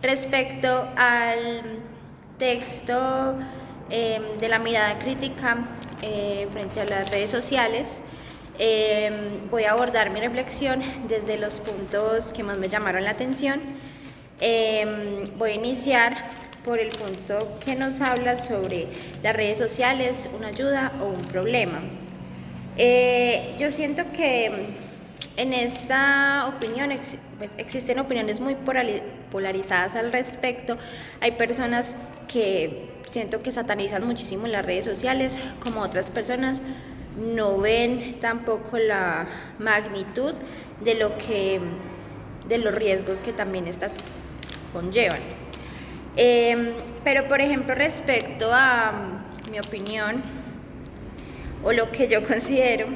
Respecto al texto de la mirada crítica frente a las redes sociales, voy a abordar mi reflexión desde los puntos que más me llamaron la atención. Voy a iniciar por el punto que nos habla sobre las redes sociales, una ayuda o un problema. Yo siento que en esta opinión pues, existen opiniones muy polarizadas al respecto. Hay personas que siento que satanizan muchísimo las redes sociales, como otras personas no ven tampoco la magnitud de los riesgos que también estas conllevan. Pero por ejemplo, respecto a mi opinión o lo que yo considero,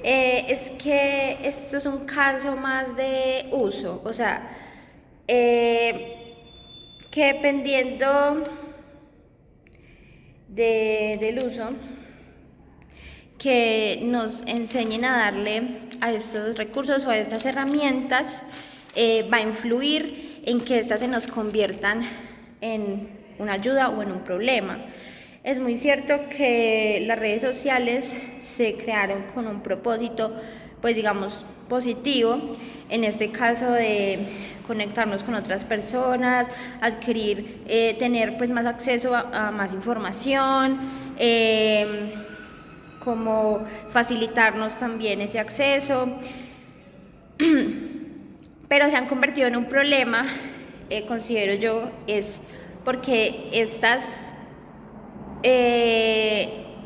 es que esto es un caso más de uso, o sea, que dependiendo del uso que nos enseñen a darle a estos recursos o a estas herramientas, va a influir en que estas se nos conviertan en una ayuda o en un problema. Es muy cierto que las redes sociales se crearon con un propósito, pues digamos, positivo, en este caso de conectarnos con otras personas, adquirir, tener pues más acceso a más información, como facilitarnos también ese acceso, pero se han convertido en un problema, considero yo, es porque estas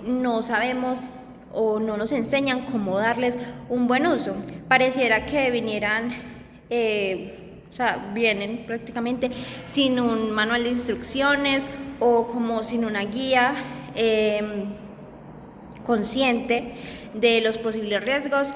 no sabemos o no nos enseñan cómo darles un buen uso. Pareciera que vinieran, o sea, vienen prácticamente sin un manual de instrucciones o como sin una guía consciente de los posibles riesgos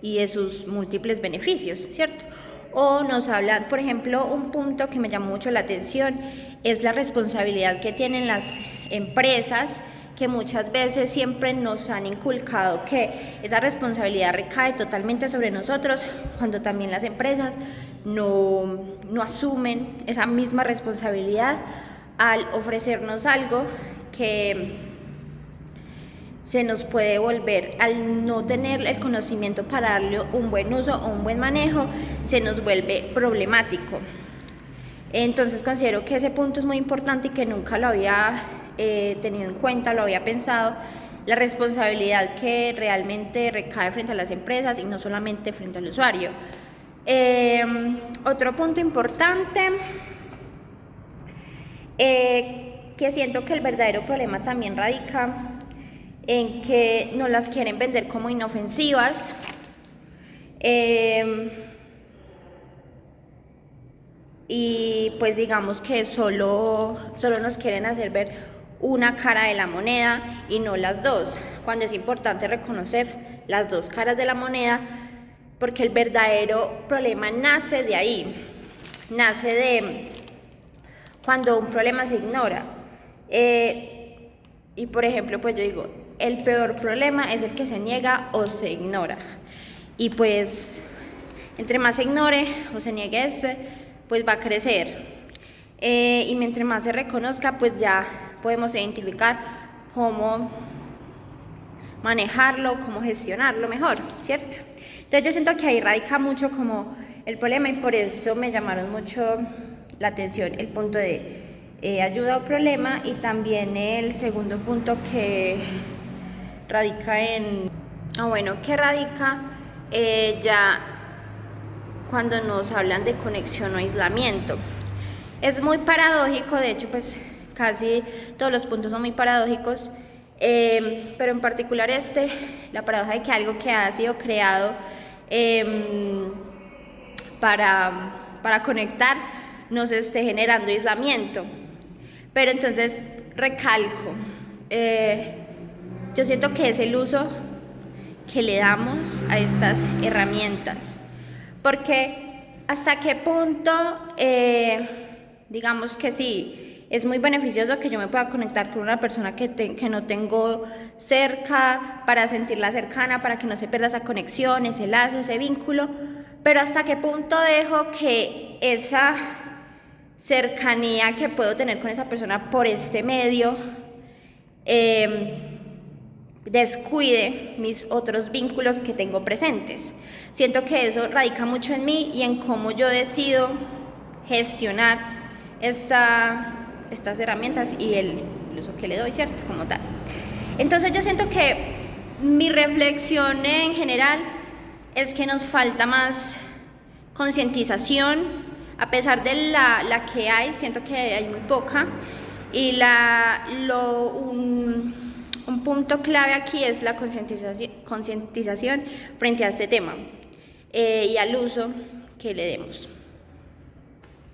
y de sus múltiples beneficios, ¿cierto? O nos hablan, por ejemplo, un punto que me llamó mucho la atención es la responsabilidad que tienen las empresas, que muchas veces siempre nos han inculcado que esa responsabilidad recae totalmente sobre nosotros, cuando también las empresas no asumen esa misma responsabilidad al ofrecernos algo que se nos puede volver, al no tener el conocimiento para darle un buen uso o un buen manejo, se nos vuelve problemático. Entonces considero que ese punto es muy importante y que nunca lo había tenido en cuenta, lo había pensado, la responsabilidad que realmente recae frente a las empresas y no solamente frente al usuario. Otro punto importante, que siento que el verdadero problema también radica en que nos las quieren vender como inofensivas, y pues digamos que solo nos quieren hacer ver una cara de la moneda y no las dos, cuando es importante reconocer las dos caras de la moneda, porque el verdadero problema nace de ahí, nace de cuando un problema se ignora. Y por ejemplo, pues yo digo, el peor problema es el que se niega o se ignora. Y pues, entre más se ignore o se niegue pues va a crecer. Y mientras más se reconozca, pues ya podemos identificar cómo manejarlo, cómo gestionarlo mejor, ¿cierto? Entonces yo siento que ahí radica mucho como el problema y por eso me llamaron mucho la atención el punto de ayuda o problema, y también el segundo punto que radica en, que radica ya cuando nos hablan de conexión o aislamiento. Es muy paradójico, de hecho pues casi todos los puntos son muy paradójicos, pero en particular la paradoja de que algo que ha sido creado para conectar nos esté generando aislamiento. Pero entonces recalco, yo siento que es el uso que le damos a estas herramientas, porque hasta qué punto, digamos que sí, es muy beneficioso que yo me pueda conectar con una persona que no tengo cerca, para sentirla cercana, para que no se pierda esa conexión, ese lazo, ese vínculo, pero hasta qué punto dejo que esa cercanía que puedo tener con esa persona por este medio descuide mis otros vínculos que tengo presentes. Siento que eso radica mucho en mí y en cómo yo decido gestionar estas herramientas y el uso que le doy, ¿cierto? Como tal. Entonces yo siento que mi reflexión en general es que nos falta más concientización, a pesar de la que hay, siento que hay muy poca, y un punto clave aquí es la concientización frente a este tema y al uso que le demos.